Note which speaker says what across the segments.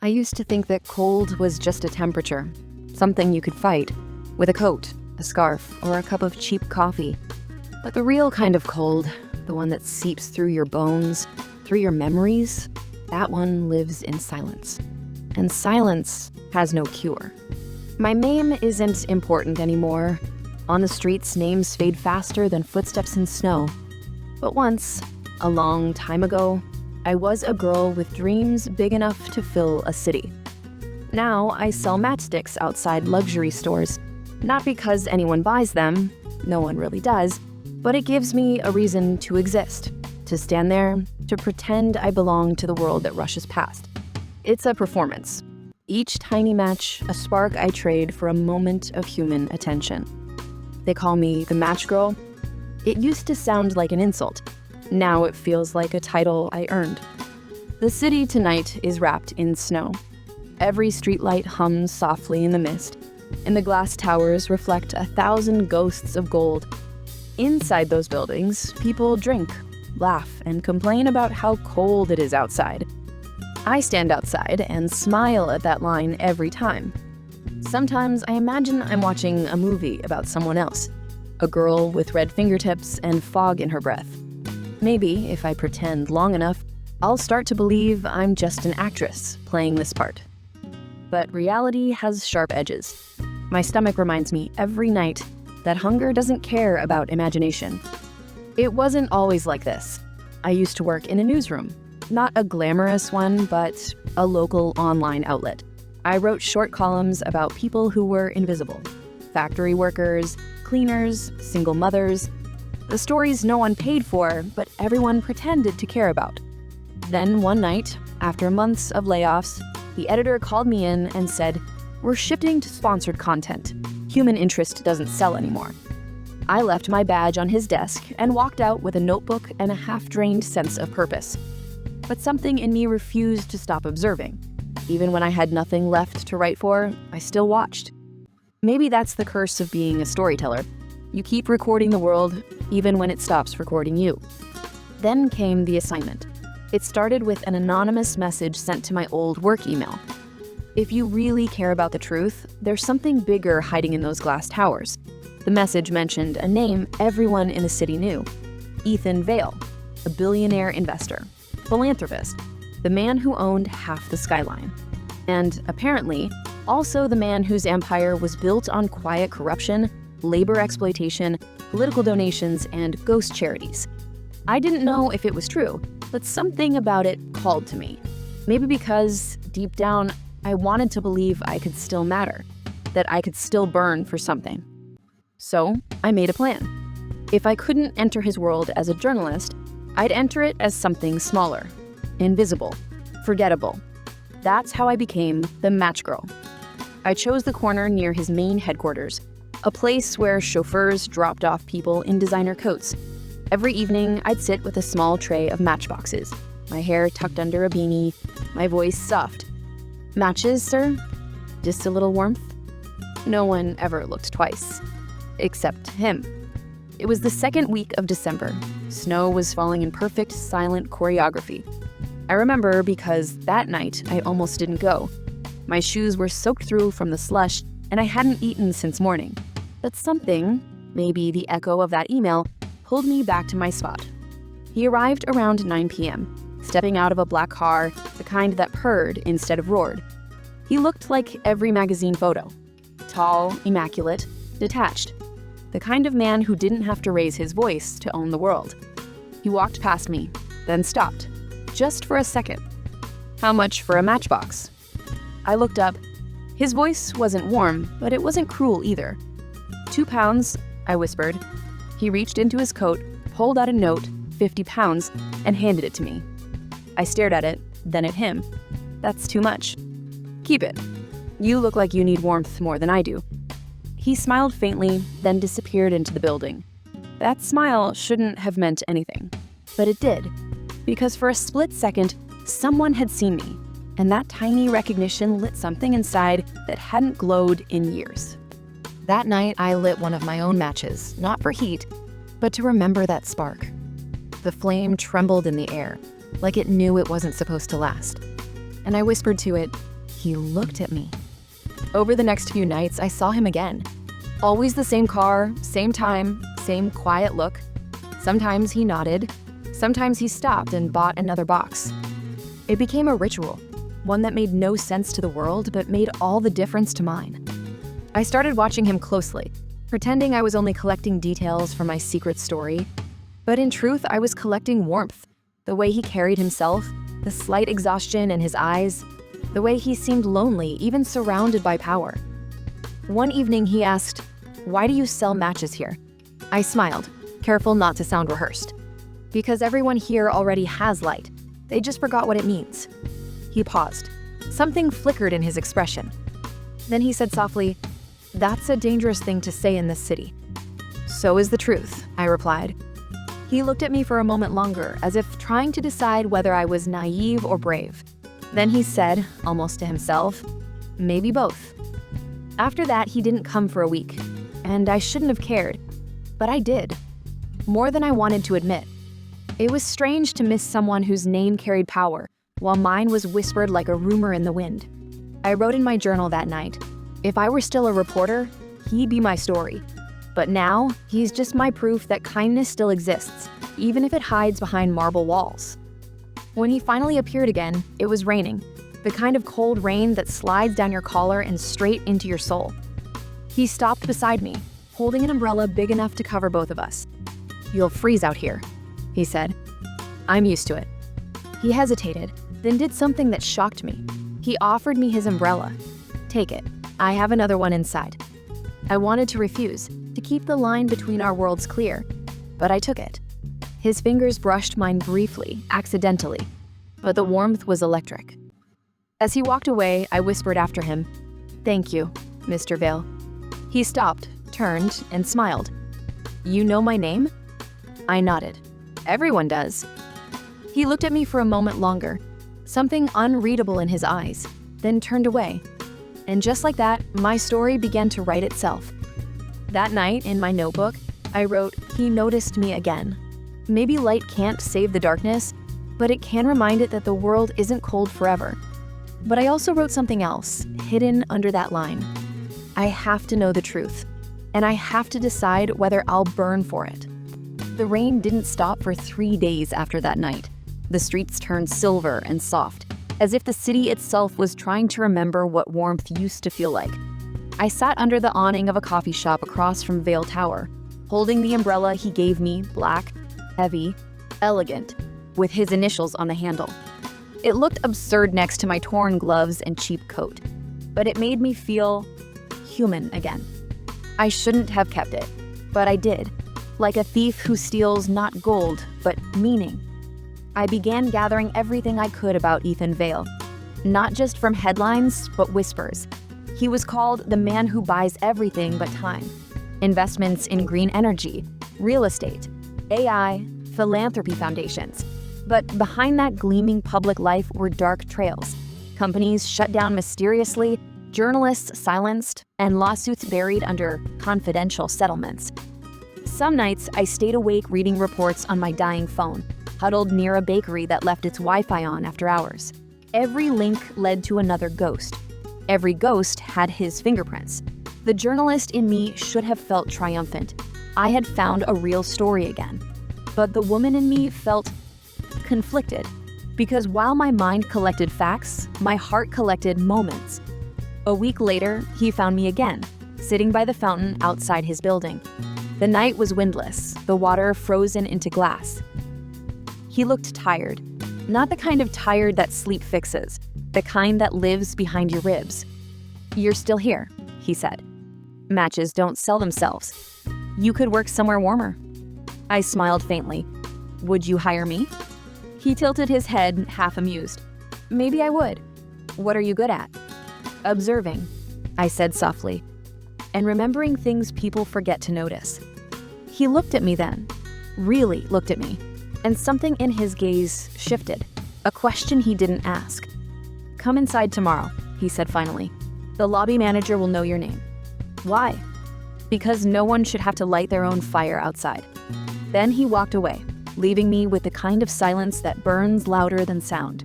Speaker 1: I used to think that cold was just a temperature, something you could fight with a coat, a scarf, or a cup of cheap coffee. But the real kind of cold, the one that seeps through your bones, through your memories, that one lives in silence. And silence has no cure. My name isn't important anymore. On the streets, names fade faster than footsteps in snow. But once, a long time ago, I was a girl with dreams big enough to fill a city. Now I sell matchsticks outside luxury stores, not because anyone buys them, no one really does, but it gives me a reason to exist, to stand there, to pretend I belong to the world that rushes past. It's a performance. Each tiny match, a spark I trade for a moment of human attention. They call me the Match Girl. It used to sound like an insult. Now it feels like a title I earned. The city tonight is wrapped in snow. Every streetlight hums softly in the mist, and the glass towers reflect 1,000 ghosts of gold. Inside those buildings, people drink, laugh, and complain about how cold it is outside. I stand outside and smile at that line every time. Sometimes I imagine I'm watching a movie about someone else, a girl with red fingertips and fog in her breath. Maybe, if I pretend long enough, I'll start to believe I'm just an actress playing this part. But reality has sharp edges. My stomach reminds me every night that hunger doesn't care about imagination. It wasn't always like this. I used to work in a newsroom, not a glamorous one, but a local online outlet. I wrote short columns about people who were invisible: factory workers, cleaners, single mothers. The stories no one paid for, but everyone pretended to care about. Then one night, after months of layoffs, the editor called me in and said, "We're shifting to sponsored content. Human interest doesn't sell anymore." I left my badge on his desk and walked out with a notebook and a half-drained sense of purpose. But something in me refused to stop observing. Even when I had nothing left to write for, I still watched. Maybe that's the curse of being a storyteller. You keep recording the world, even when it stops recording you. Then came the assignment. It started with an anonymous message sent to my old work email. If you really care about the truth, there's something bigger hiding in those glass towers. The message mentioned a name everyone in the city knew: Ethan Vale, a billionaire investor, philanthropist, the man who owned half the skyline. And apparently, also the man whose empire was built on quiet corruption, labor exploitation, political donations, and ghost charities. I didn't know if it was true, but something about it called to me. Maybe because, deep down, I wanted to believe I could still matter, that I could still burn for something. So I made a plan. If I couldn't enter his world as a journalist, I'd enter it as something smaller, invisible, forgettable. That's how I became the Match Girl. I chose the corner near his main headquarters, a place where chauffeurs dropped off people in designer coats. Every evening, I'd sit with a small tray of matchboxes, my hair tucked under a beanie, my voice soft. "Matches, sir? Just a little warmth?" No one ever looked twice, except him. It was the second week of December. Snow was falling in perfect, silent choreography. I remember because that night I almost didn't go. My shoes were soaked through from the slush, and I hadn't eaten since morning. But something, maybe the echo of that email, pulled me back to my spot. He arrived around 9 p.m., stepping out of a black car, the kind that purred instead of roared. He looked like every magazine photo. Tall, immaculate, detached. The kind of man who didn't have to raise his voice to own the world. He walked past me, then stopped, just for a second. "How much for a matchbox?" I looked up. His voice wasn't warm, but it wasn't cruel either. £2, I whispered. He reached into his coat, pulled out a note, £50, and handed it to me. I stared at it, then at him. "That's too much." "Keep it. You look like you need warmth more than I do." He smiled faintly, then disappeared into the building. That smile shouldn't have meant anything, but it did, because for a split second, someone had seen me, and that tiny recognition lit something inside that hadn't glowed in years. That night, I lit one of my own matches, not for heat, but to remember that spark. The flame trembled in the air, like it knew it wasn't supposed to last. And I whispered to it, he looked at me. Over the next few nights, I saw him again. Always the same car, same time, same quiet look. Sometimes he nodded. Sometimes he stopped and bought another box. It became a ritual, one that made no sense to the world but made all the difference to mine. I started watching him closely, pretending I was only collecting details from my secret story. But in truth, I was collecting warmth, the way he carried himself, the slight exhaustion in his eyes, the way he seemed lonely, even surrounded by power. One evening he asked, "Why do you sell matches here?" I smiled, careful not to sound rehearsed. "Because everyone here already has light. They just forgot what it means." He paused. Something flickered in his expression. Then he said softly, "That's a dangerous thing to say in this city." "So is the truth," I replied. He looked at me for a moment longer, as if trying to decide whether I was naive or brave. Then he said, almost to himself, "Maybe both." After that, he didn't come for a week, and I shouldn't have cared, but I did. More than I wanted to admit. It was strange to miss someone whose name carried power, while mine was whispered like a rumor in the wind. I wrote in my journal that night, if I were still a reporter, he'd be my story. But now, he's just my proof that kindness still exists, even if it hides behind marble walls. When he finally appeared again, it was raining, the kind of cold rain that slides down your collar and straight into your soul. He stopped beside me, holding an umbrella big enough to cover both of us. "You'll freeze out here," he said. "I'm used to it." He hesitated, then did something that shocked me. He offered me his umbrella. "Take it. I have another one inside." I wanted to refuse, to keep the line between our worlds clear, but I took it. His fingers brushed mine briefly, accidentally, but the warmth was electric. As he walked away, I whispered after him, "Thank you, Mr. Vale." He stopped, turned, and smiled. "You know my name?" I nodded. "Everyone does." He looked at me for a moment longer, something unreadable in his eyes, then turned away. And just like that, my story began to write itself. That night, in my notebook, I wrote, "He noticed me again." Maybe light can't save the darkness, but it can remind it that the world isn't cold forever. But I also wrote something else, hidden under that line. I have to know the truth, and I have to decide whether I'll burn for it. The rain didn't stop for 3 days after that night. The streets turned silver and soft, as if the city itself was trying to remember what warmth used to feel like. I sat under the awning of a coffee shop across from Vale Tower, holding the umbrella he gave me, black, heavy, elegant, with his initials on the handle. It looked absurd next to my torn gloves and cheap coat, but it made me feel human again. I shouldn't have kept it, but I did, like a thief who steals not gold, but meaning. I began gathering everything I could about Ethan Vale, not just from headlines, but whispers. He was called the man who buys everything but time. Investments in green energy, real estate, AI, philanthropy foundations. But behind that gleaming public life were dark trails. Companies shut down mysteriously, journalists silenced, and lawsuits buried under confidential settlements. Some nights, I stayed awake reading reports on my dying phone, huddled near a bakery that left its Wi-Fi on after hours. Every link led to another ghost. Every ghost had his fingerprints. The journalist in me should have felt triumphant. I had found a real story again. But the woman in me felt conflicted, because while my mind collected facts, my heart collected moments. A week later, he found me again, sitting by the fountain outside his building. The night was windless, the water frozen into glass. He looked tired, not the kind of tired that sleep fixes, the kind that lives behind your ribs. "You're still here," he said. "Matches don't sell themselves. You could work somewhere warmer." I smiled faintly. "Would you hire me?" He tilted his head, half amused. "Maybe I would. What are you good at?" "Observing," I said softly, "and remembering things people forget to notice." He looked at me then, really looked at me, and something in his gaze shifted, a question he didn't ask. "Come inside tomorrow," he said finally. "The lobby manager will know your name." "Why?" "Because no one should have to light their own fire outside." Then he walked away, leaving me with the kind of silence that burns louder than sound.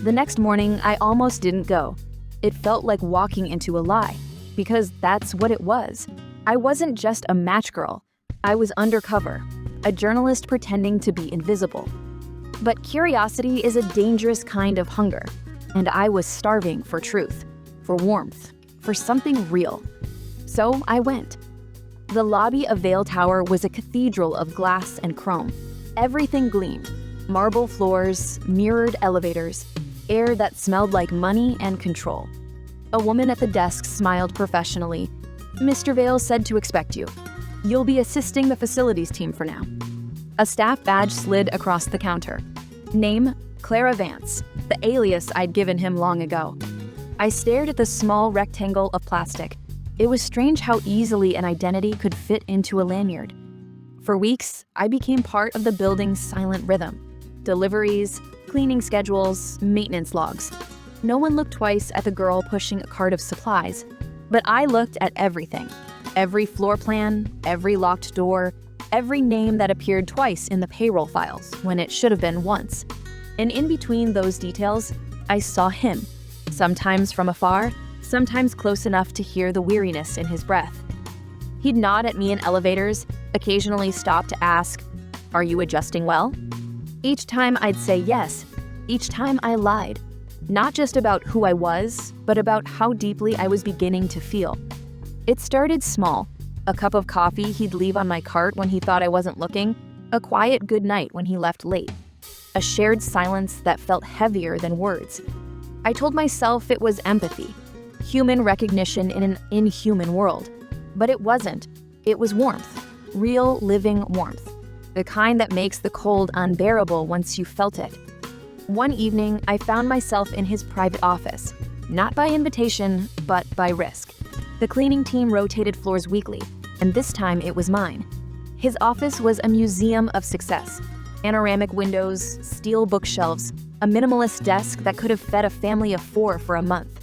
Speaker 1: The next morning, I almost didn't go.
Speaker 2: It felt like walking into a lie, because that's what it was. I wasn't just a match girl. I was undercover, a journalist pretending to be invisible. But curiosity is a dangerous kind of hunger, and I was starving for truth, for warmth, for something real. So I went. The lobby of Vale Tower was a cathedral of glass and chrome. Everything gleamed: marble floors, mirrored elevators, air that smelled like money and control. A woman at the desk smiled professionally. "Mr. Vale said to expect you. You'll be assisting the facilities team for now." A staff badge slid across the counter. Name, Clara Vance, the alias I'd given him long ago. I stared at the small rectangle of plastic. It was strange how easily an identity could fit into a lanyard. For weeks, I became part of the building's silent rhythm. Deliveries, cleaning schedules, maintenance logs. No one looked twice at the girl pushing a cart of supplies, but I looked at everything. Every floor plan, every locked door, every name that appeared twice in the payroll files when it should have been once. And in between those details, I saw him, sometimes from afar, sometimes close enough to hear the weariness in his breath. He'd nod at me in elevators, occasionally stop to ask, "Are you adjusting well?" Each time I'd say yes. Each time I lied. Not just about who I was, but about how deeply I was beginning to feel. It started small. A cup of coffee he'd leave on my cart when he thought I wasn't looking, a quiet goodnight when he left late. A shared silence that felt heavier than words. I told myself it was empathy, human recognition in an inhuman world. But it wasn't. It was warmth. Real, living warmth. The kind that makes the cold unbearable once you felt it. One evening, I found myself in his private office. Not by invitation, but by risk. The cleaning team rotated floors weekly, and this time it was mine. His office was a museum of success. Panoramic windows, steel bookshelves, a minimalist desk that could have fed a family of 4 for a month.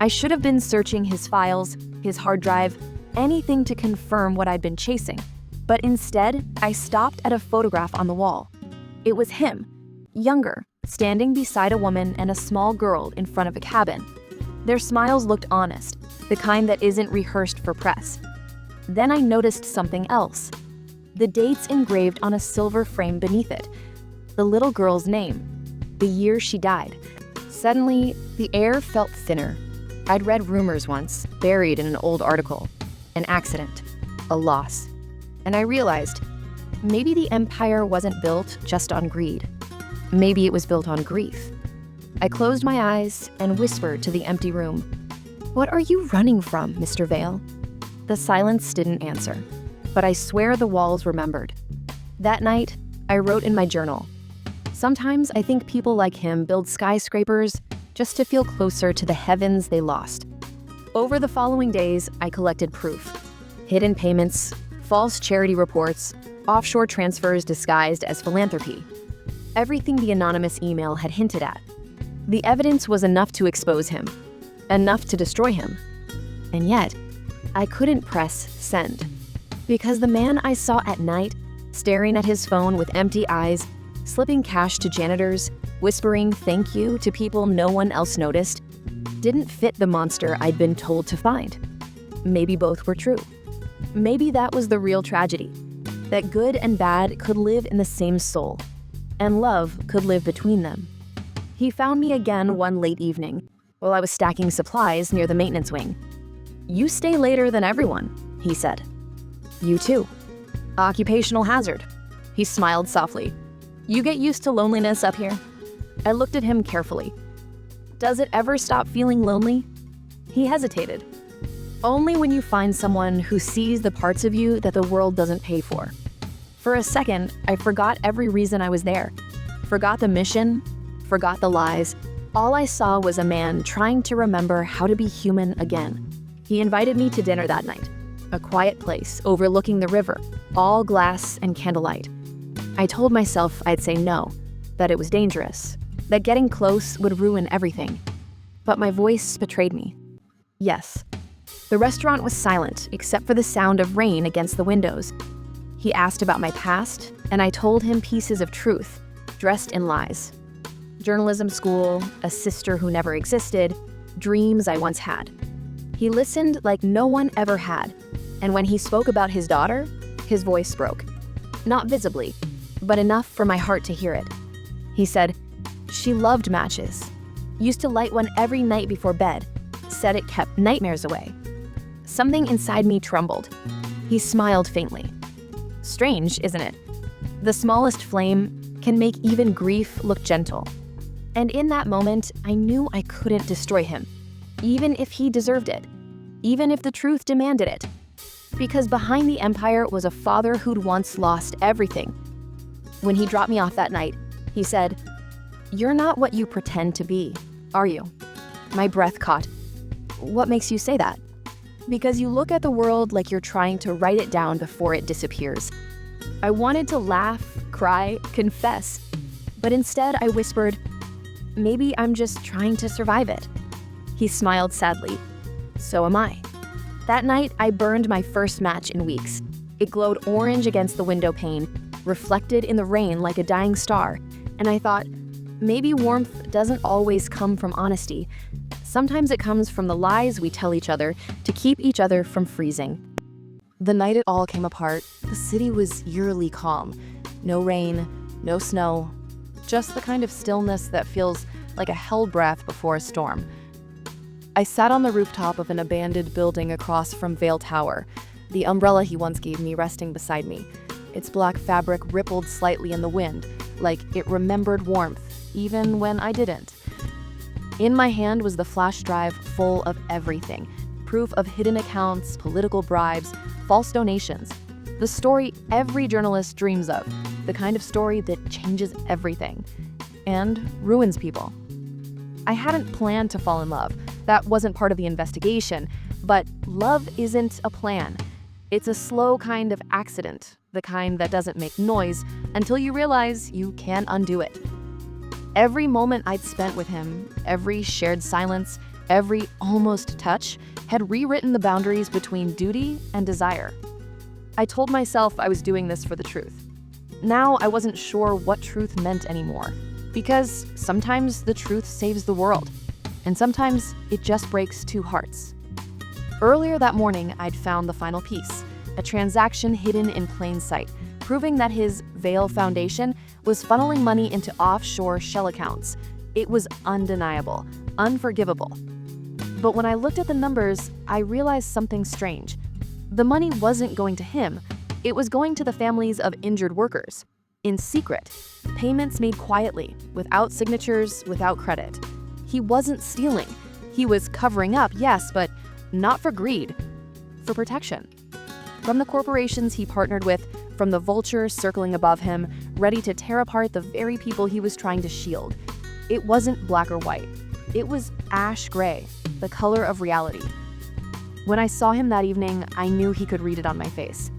Speaker 2: I should have been searching his files, his hard drive, anything to confirm what I'd been chasing. But instead, I stopped at a photograph on the wall. It was him, younger, standing beside a woman and a small girl in front of a cabin. Their smiles looked honest, the kind that isn't rehearsed for press. Then I noticed something else. The dates engraved on a silver frame beneath it. The little girl's name. The year she died. Suddenly, the air felt thinner. I'd read rumors once, buried in an old article. An accident. A loss. And I realized, maybe the empire wasn't built just on greed. Maybe it was built on grief. I closed my eyes and whispered to the empty room, "What are you running from, Mr. Vale?" The silence didn't answer, but I swear the walls remembered. That night, I wrote in my journal, "Sometimes I think people like him build skyscrapers just to feel closer to the heavens they lost." Over the following days, I collected proof. Hidden payments, false charity reports, offshore transfers disguised as philanthropy. Everything the anonymous email had hinted at. The evidence was enough to expose him, enough to destroy him. And yet, I couldn't press send. Because the man I saw at night, staring at his phone with empty eyes, slipping cash to janitors, whispering thank you to people no one else noticed, didn't fit the monster I'd been told to find. Maybe both were true. Maybe that was the real tragedy, that good and bad could live in the same soul, and love could live between them. He found me again one late evening, while I was stacking supplies near the maintenance wing. "You stay later than everyone," he said. "You too. Occupational hazard." He smiled softly. "You get used to loneliness up here?" I looked at him carefully. "Does it ever stop feeling lonely?" He hesitated. "Only when you find someone who sees the parts of you that the world doesn't pay for." For a second, I forgot every reason I was there. Forgot the mission, forgot the lies. All I saw was a man trying to remember how to be human again. He invited me to dinner that night. A quiet place overlooking the river, all glass and candlelight. I told myself I'd say no, that it was dangerous, that getting close would ruin everything. But my voice betrayed me. Yes. The restaurant was silent except for the sound of rain against the windows. He asked about my past, and I told him pieces of truth, dressed in lies. Journalism school, a sister who never existed, dreams I once had. He listened like no one ever had, and when he spoke about his daughter, his voice broke. Not visibly, but enough for my heart to hear it. He said, "She loved matches. Used to light one every night before bed. Said it kept nightmares away." Something inside me trembled. He smiled faintly. Strange, isn't it? The smallest flame can make even grief look gentle. And in that moment, I knew I couldn't destroy him, even if he deserved it, even if the truth demanded it. Because behind the empire was a father who'd once lost everything. When he dropped me off that night, he said, "You're not what you pretend to be, are you?" My breath caught. "What makes you say that?" "Because you look at the world like you're trying to write it down before it disappears." I wanted to laugh, cry, confess, but instead I whispered, "Maybe I'm just trying to survive it." He smiled sadly. "So am I." That night, I burned my first match in weeks. It glowed orange against the window pane, reflected in the rain like a dying star, and I thought, maybe warmth doesn't always come from honesty. Sometimes it comes from the lies we tell each other to keep each other from freezing. The night it all came apart, the city was eerily calm. No rain, no snow, just the kind of stillness that feels like a hell breath before a storm. I sat on the rooftop of an abandoned building across from Vale Tower, the umbrella he once gave me resting beside me. Its black fabric rippled slightly in the wind, like it remembered warmth, even when I didn't. In my hand was the flash drive full of everything. Proof of hidden accounts, political bribes, false donations. The story every journalist dreams of, the kind of story that changes everything and ruins people. I hadn't planned to fall in love. That wasn't part of the investigation, but love isn't a plan. It's a slow kind of accident, the kind that doesn't make noise until you realize you can't undo it. Every moment I'd spent with him, every shared silence, every almost touch, had rewritten the boundaries between duty and desire. I told myself I was doing this for the truth. Now I wasn't sure what truth meant anymore, because sometimes the truth saves the world, and sometimes it just breaks two hearts. Earlier that morning, I'd found the final piece, a transaction hidden in plain sight, proving that his Vale Foundation was funneling money into offshore shell accounts. It was undeniable, unforgivable. But when I looked at the numbers, I realized something strange. The money wasn't going to him. It was going to the families of injured workers. In secret, payments made quietly, without signatures, without credit. He wasn't stealing. He was covering up, yes, but not for greed, for protection. From the corporations he partnered with, from the vultures circling above him, ready to tear apart the very people he was trying to shield. It wasn't black or white. It was ash gray, the color of reality. When I saw him that evening, I knew he could read it on my face.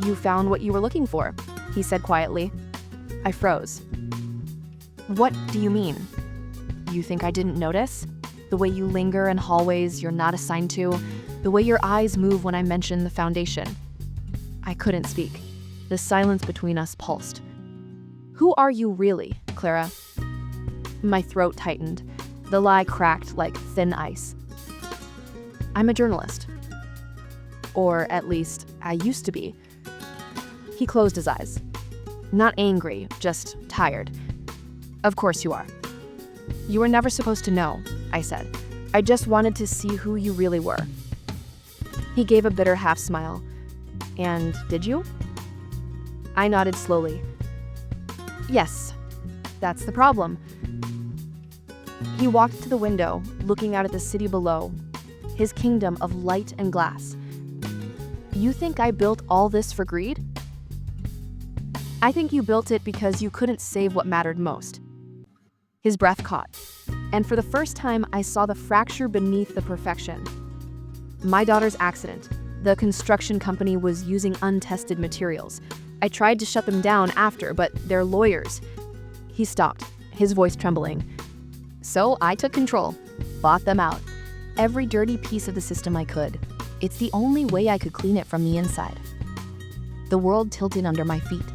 Speaker 2: "You found what you were looking for," he said quietly. I froze. "What do you mean? You think I didn't notice? The way you linger in hallways you're not assigned to, the way your eyes move when I mention the foundation." I couldn't speak. The silence between us pulsed. "Who are you really, Clara?" My throat tightened. The lie cracked like thin ice. "I'm a journalist. Or at least, I used to be." He closed his eyes. Not angry, just tired. "Of course you are." "You were never supposed to know," I said. "I just wanted to see who you really were." He gave a bitter half smile. "And did you?" I nodded slowly. "Yes, that's the problem." He walked to the window, looking out at the city below, his kingdom of light and glass. "You think I built all this for greed?" "I think you built it because you couldn't save what mattered most." His breath caught, and for the first time, I saw the fracture beneath the perfection. My daughter's accident. The construction company was using untested materials. I tried to shut them down after, but they're lawyers. He stopped, his voice trembling. So I took control, bought them out. Every dirty piece of the system I could. It's the only way I could clean it from the inside. The world tilted under my feet.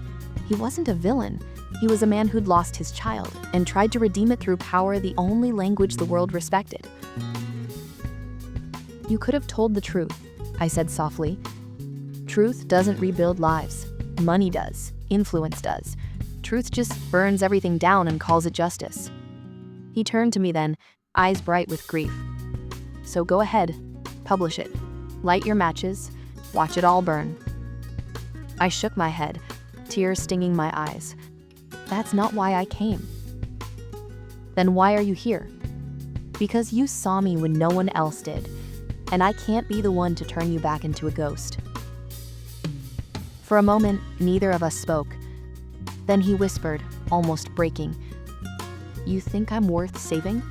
Speaker 2: He wasn't a villain. He was a man who'd lost his child and tried to redeem it through power, the only language the world respected. You could have told the truth, I said softly. Truth doesn't rebuild lives. Money does. Influence does. Truth just burns everything down and calls it justice. He turned to me then, eyes bright with grief. So go ahead, publish it. Light your matches, watch it all burn. I shook my head, tears stinging my eyes. That's not why I came. Then why are you here? Because you saw me when no one else did, and I can't be the one to turn you back into a ghost. For a moment, neither of us spoke. Then he whispered, almost breaking, You think I'm worth saving?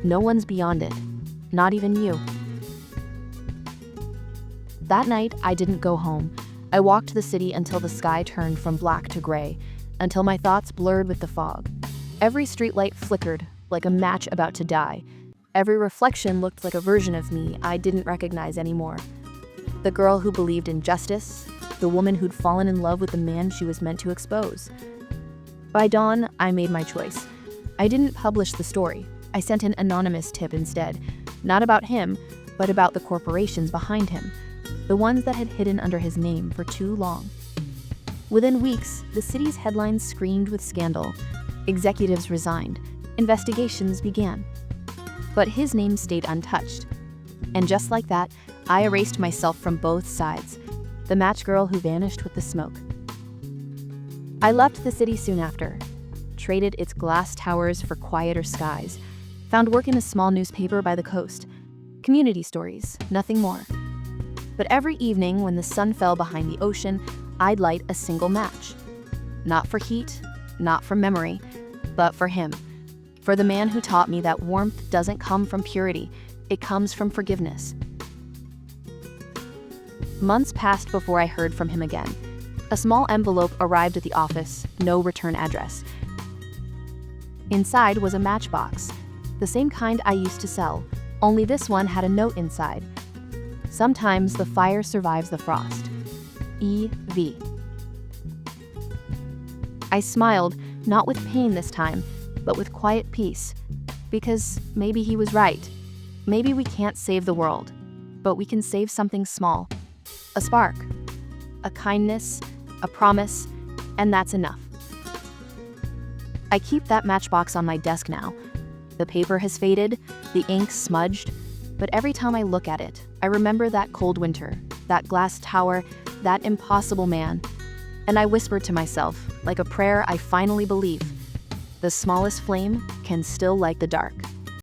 Speaker 2: No one's beyond it, not even you. That night, I didn't go home. I walked the city until the sky turned from black to gray, until my thoughts blurred with the fog. Every streetlight flickered, like a match about to die. Every reflection looked like a version of me I didn't recognize anymore. The girl who believed in justice, the woman who'd fallen in love with the man she was meant to expose. By dawn, I made my choice. I didn't publish the story. I sent an anonymous tip instead, not about him, but about the corporations behind him, the ones that had hidden under his name for too long. Within weeks, the city's headlines screamed with scandal. Executives resigned. Investigations began. But his name stayed untouched. And just like that, I erased myself from both sides, the match girl who vanished with the smoke. I left the city soon after, traded its glass towers for quieter skies, found work in a small newspaper by the coast. Community stories, nothing more. But every evening when the sun fell behind the ocean, I'd light a single match. Not for heat, not for memory, but for him. For the man who taught me that warmth doesn't come from purity, it comes from forgiveness. Months passed before I heard from him again. A small envelope arrived at the office, no return address. Inside was a matchbox, the same kind I used to sell, only this one had a note inside. Sometimes the fire survives the frost. E.V. I smiled, not with pain this time, but with quiet peace. Because maybe he was right. Maybe we can't save the world, but we can save something small. A spark, a kindness, a promise, and that's enough. I keep that matchbox on my desk now. The paper has faded, the ink smudged, but every time I look at it, I remember that cold winter, that glass tower, that impossible man. And I whispered to myself, like a prayer I finally believe, the smallest flame can still light the dark.